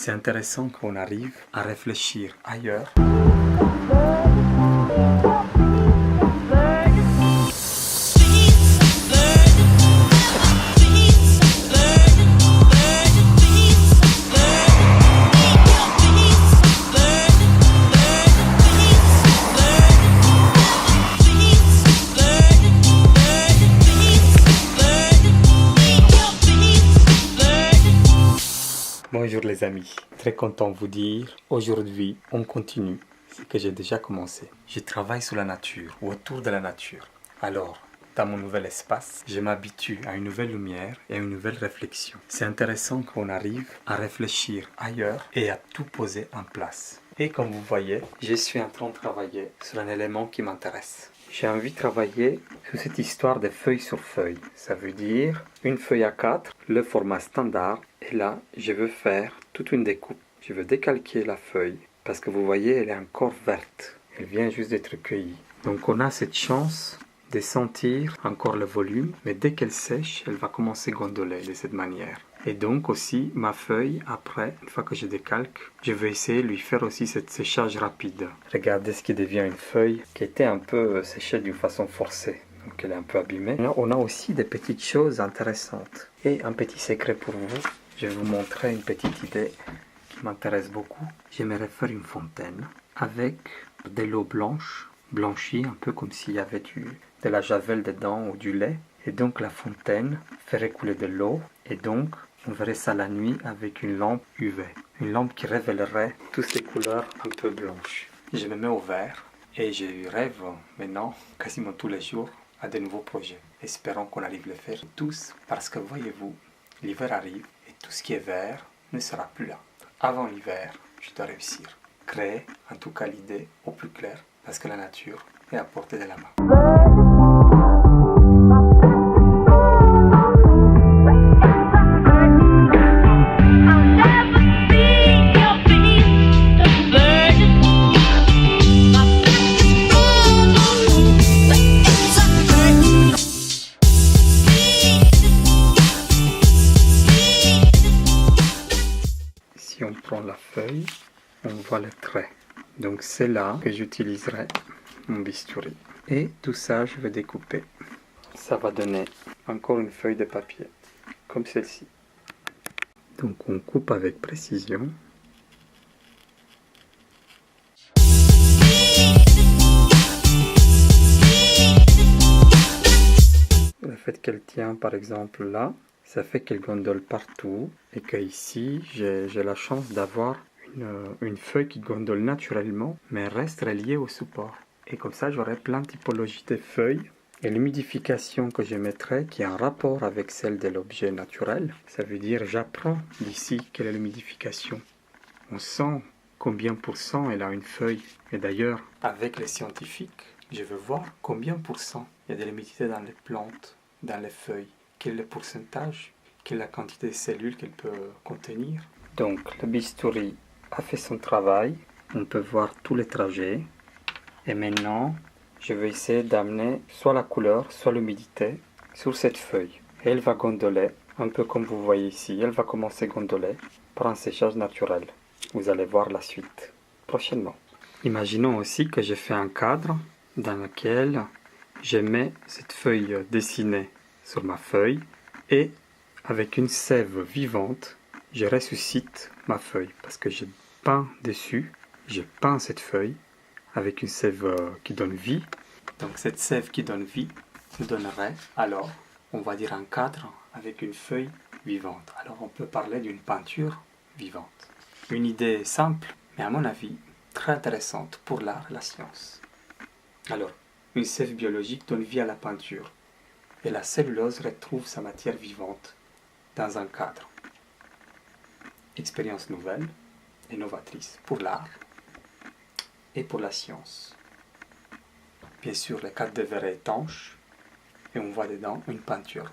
C'est intéressant qu'on arrive à réfléchir ailleurs. Bonjour les amis, très content de vous dire, aujourd'hui on continue ce que j'ai déjà commencé. Je travaille sur la nature, ou autour de la nature. Alors, dans mon nouvel espace, je m'habitue à une nouvelle lumière et à une nouvelle réflexion. C'est intéressant qu'on arrive à réfléchir ailleurs et à tout poser en place. Et comme vous voyez, je suis en train de travailler sur un élément qui m'intéresse. J'ai envie de travailler sur cette histoire de feuille sur feuille. Ça veut dire une feuille A4, le format standard. Et là, je veux faire toute une découpe. Je veux décalquer la feuille parce que vous voyez, elle est encore verte. Elle vient juste d'être cueillie. Donc on a cette chance de sentir encore le volume, mais dès qu'elle sèche, elle va commencer à gondoler de cette manière. Et donc aussi, ma feuille, après, une fois que je décalque, je vais essayer de lui faire aussi cette séchage rapide. Regardez ce qui devient une feuille qui était un peu séchée d'une façon forcée. Donc elle est un peu abîmée. Là, on a aussi des petites choses intéressantes. Et un petit secret pour vous, je vais vous montrer une petite idée qui m'intéresse beaucoup. J'aimerais faire une fontaine avec de l'eau blanche, blanchie, un peu comme s'il y avait de la javel dedans ou du lait. Et donc la fontaine ferait couler de l'eau. Et donc on verrait ça la nuit avec une lampe UV. Une lampe qui révélerait toutes ces couleurs un peu blanches. Je me mets au vert et je rêve maintenant, quasiment tous les jours, à de nouveaux projets. Espérons qu'on arrive à les faire tous parce que voyez-vous, l'hiver arrive et tout ce qui est vert ne sera plus là. Avant l'hiver, je dois réussir. Créer en tout cas l'idée au plus clair parce que la nature est à portée de la main. Si on prend la feuille, on voit le trait. Donc c'est là que j'utiliserai mon bistouri. Et tout ça, je vais découper. Ça va donner encore une feuille de papier, comme celle-ci. Donc on coupe avec précision. Le fait qu'elle tient par exemple là, ça fait qu'elle gondole partout et que ici j'ai la chance d'avoir une feuille qui gondole naturellement mais reste reliée au support. Et comme ça j'aurai plein de typologies de feuilles et l'humidification que je mettrai qui est en rapport avec celle de l'objet naturel. Ça veut dire j'apprends d'ici quelle est l'humidification. On sent combien % elle a une feuille. Et d'ailleurs avec les scientifiques, je veux voir combien % il y a de l'humidité dans les plantes, dans les feuilles. Quel est le pourcentage, quelle est la quantité de cellules qu'elle peut contenir. Donc le bistouri a fait son travail, on peut voir tous les trajets. Et maintenant, je vais essayer d'amener soit la couleur, soit l'humidité sur cette feuille. Et elle va gondoler, un peu comme vous voyez ici, elle va commencer à gondoler par un séchage naturel. Vous allez voir la suite prochainement. Imaginons aussi que j'ai fait un cadre dans lequel je mets cette feuille dessinée sur ma feuille et avec une sève vivante, je ressuscite ma feuille parce que je peins dessus, je peins cette feuille avec une sève qui donne vie. Donc cette sève qui donne vie nous donnerait alors, on va dire un cadre avec une feuille vivante. Alors on peut parler d'une peinture vivante. Une idée simple, mais à mon avis très intéressante pour l'art et la science. Alors, une sève biologique donne vie à la peinture. Et la cellulose retrouve sa matière vivante dans un cadre. Expérience nouvelle et novatrice pour l'art et pour la science. Bien sûr, le cadre de verre est étanche et on voit dedans une peinture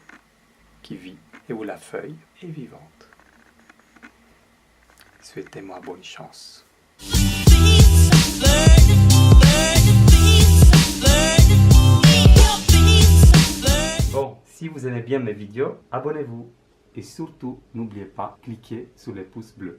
qui vit et où la feuille est vivante. Souhaitez-moi bonne chance. Bon, si vous aimez bien mes vidéos, abonnez-vous. Et surtout, n'oubliez pas, cliquez sur le pouce bleu.